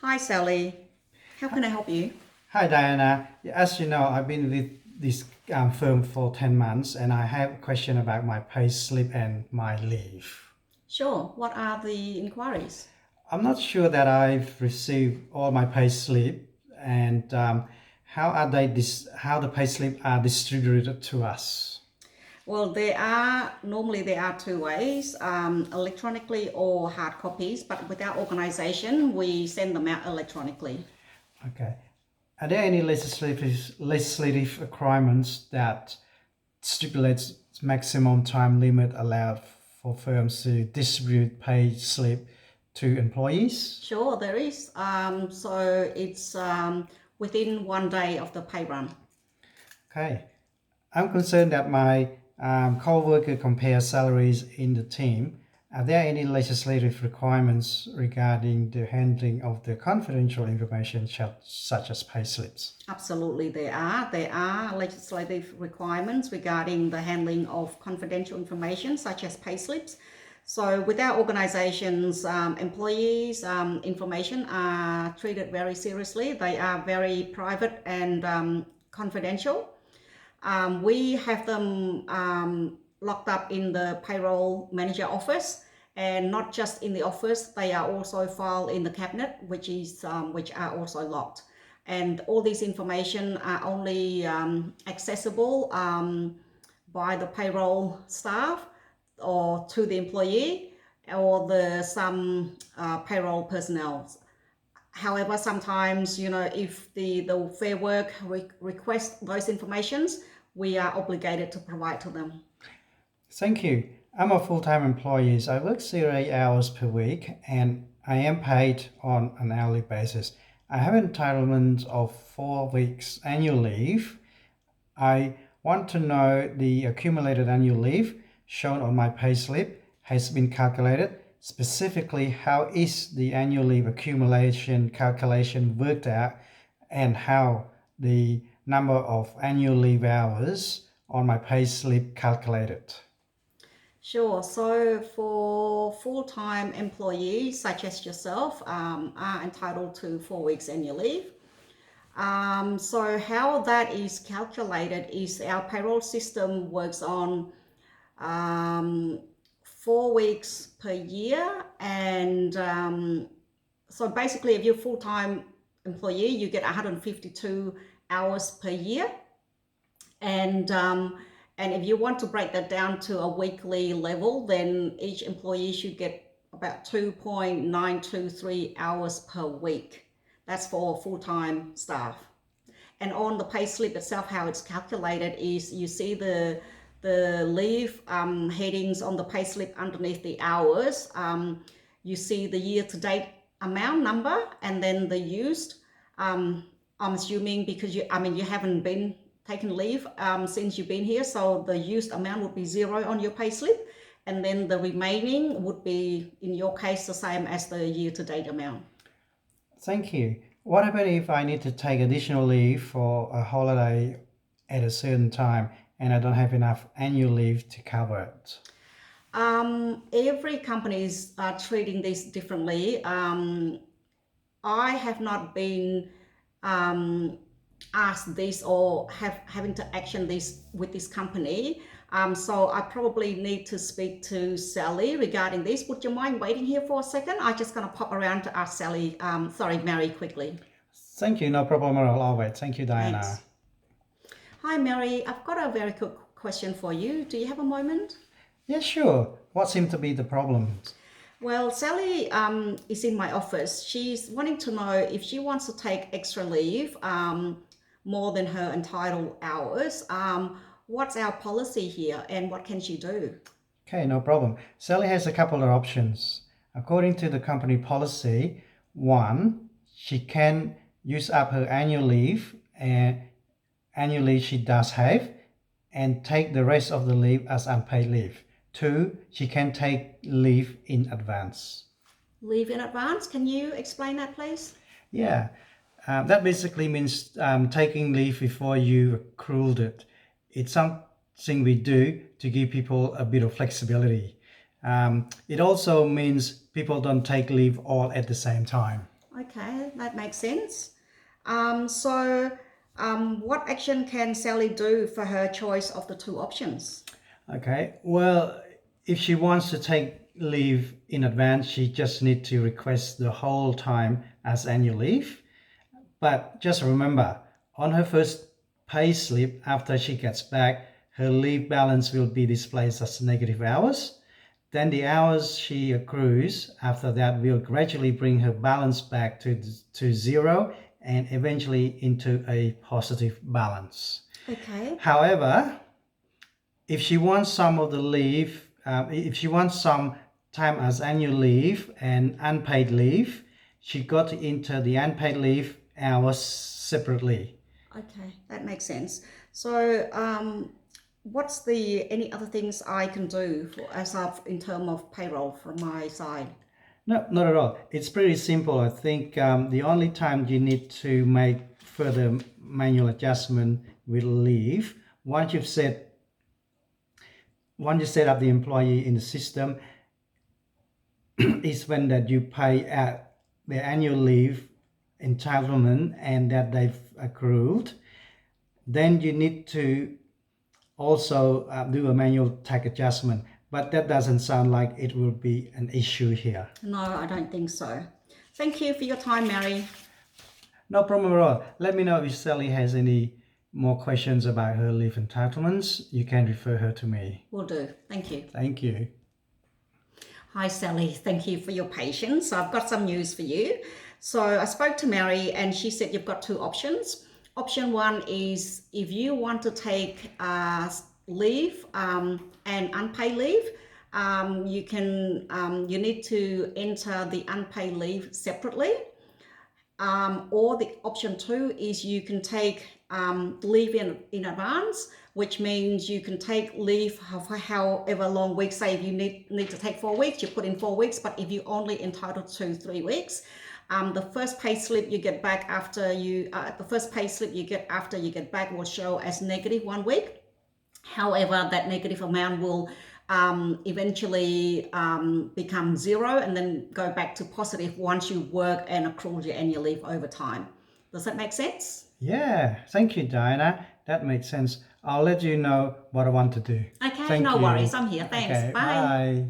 Hi, Sally. How can I help you? Hi, Diana. As you know, I've been with this firm for 10 months and I have a question about my pay slip and my leave. Sure. What are the inquiries? I'm not sure that I've received all my pay slip and how the pay slip are distributed to us. Well, normally there are two ways, electronically or hard copies, but with our organization, we send them out electronically. Okay. Are there any legislative requirements that stipulates maximum time limit allowed for firms to distribute pay slip to employees? Sure, there is. So it's within 1 day of the pay run. Okay. I'm concerned that my co-worker compares salaries in the team. Are there any legislative requirements regarding the handling of the confidential information such as pay slips? Absolutely, there are. There are legislative requirements regarding the handling of confidential information, such as payslips. So, with our organization's employees' information are treated very seriously. They are very private and confidential. We have them locked up in the payroll manager office, and not just in the office. They are also filed in the cabinet, which are also locked. And all this information are only accessible by the payroll staff or to the employee or the some payroll personnel. However, sometimes, if the Fair Work request those informations, we are obligated to provide to them. Thank you. I'm a full-time employee. So I work 0 hours per week and I am paid on an hourly basis. I have entitlement of 4 weeks annual leave. I want to know the accumulated annual leave shown on my payslip has been calculated. Specifically, how is the annual leave accumulation calculation worked out and how the number of annual leave hours on my payslip calculated? Sure. So for full-time employees such as yourself, are entitled to 4 weeks annual leave. So how that is calculated is our payroll system works on 4 weeks per year, and so basically, if you're a full-time employee, you get 152 hours per year, and if you want to break that down to a weekly level, then each employee should get about 2.923 hours per week. That's for full-time staff. And on the pay slip itself, how it's calculated is you see the leave headings on the pay slip underneath the hours. You see the year-to-date amount number and then the used. I'm assuming because you haven't been taken leave since you've been here, so the used amount would be 0 on your payslip, and then the remaining would be, in your case, the same as the year-to-date amount. Thank you. What about if I need to take additional leave for a holiday at a certain time and I don't have enough annual leave to cover it? Every company is treating this differently. I have not been asked this or having to action this with this company. So I probably need to speak to Sally regarding this. Would you mind waiting here for a second? I'm just going to pop around to ask Mary quickly. Thank you. No problem at all. I'll wait. Thank you, Diana. Thanks. Hi, Mary. I've got a very quick question for you. Do you have a moment? Yeah, sure. What seemed to be the problem? Well, Sally is in my office. She's wanting to know if she wants to take extra leave, more than her entitled hours. What's our policy here and what can she do? Okay, no problem. Sally has a couple of options. According to the company policy, one, she can use up her annual leave and annual leave she does have and take the rest of the leave as unpaid leave. Two, she can take leave in advance. Leave in advance? Can you explain that, please? Yeah, that basically means taking leave before you accrued it. It's something we do to give people a bit of flexibility. It also means people don't take leave all at the same time. Okay, that makes sense. What action can Sally do for her choice of the two options? Okay, well, if she wants to take leave in advance, she just need to request the whole time as annual leave. But just remember, on her first pay slip after she gets back, her leave balance will be displayed as negative hours. Then the hours she accrues after that will gradually bring her balance back to zero and eventually into a positive balance. Okay. However, if she wants some of the leave, if she wants some time as annual leave and unpaid leave, she got to enter the unpaid leave hours separately. Okay, that makes sense. So, what's the any other things I can do for as of in terms of payroll from my side? No, not at all. It's pretty simple. I think the only time you need to make further manual adjustment with leave, once you've set once you set up the employee in the system, is when that you pay at their annual leave entitlement and that they've accrued. Then you need to also do a manual tax adjustment. But that doesn't sound like it will be an issue here. No, I don't think so. Thank you for your time, Mary. No problem at all. Let me know if Sally has any more questions about her leave entitlements. You can refer her to me. Will do. Thank you. Thank you. Hi, Sally. Thank you for your patience. I've got some news for you. So I spoke to Mary and she said you've got two options. Option one is if you want to take leave and unpaid leave, you need to enter the unpaid leave separately. Or the option two is you can take leave in advance, which means you can take leave for however long weeks. Say if you need to take 4 weeks, you put in 4 weeks, but if you're only entitled to 3 weeks, the first pay slip you get back after you get back will show as negative 1 week. However, that negative amount will eventually become zero and then go back to positive once you work and accrue your annual leave over time. Does that make sense? Yeah, thank you, Diana. That makes sense. I'll let you know what I want to do. Okay, Thank no you. worries. I'm here. Thanks. Okay, Bye. bye.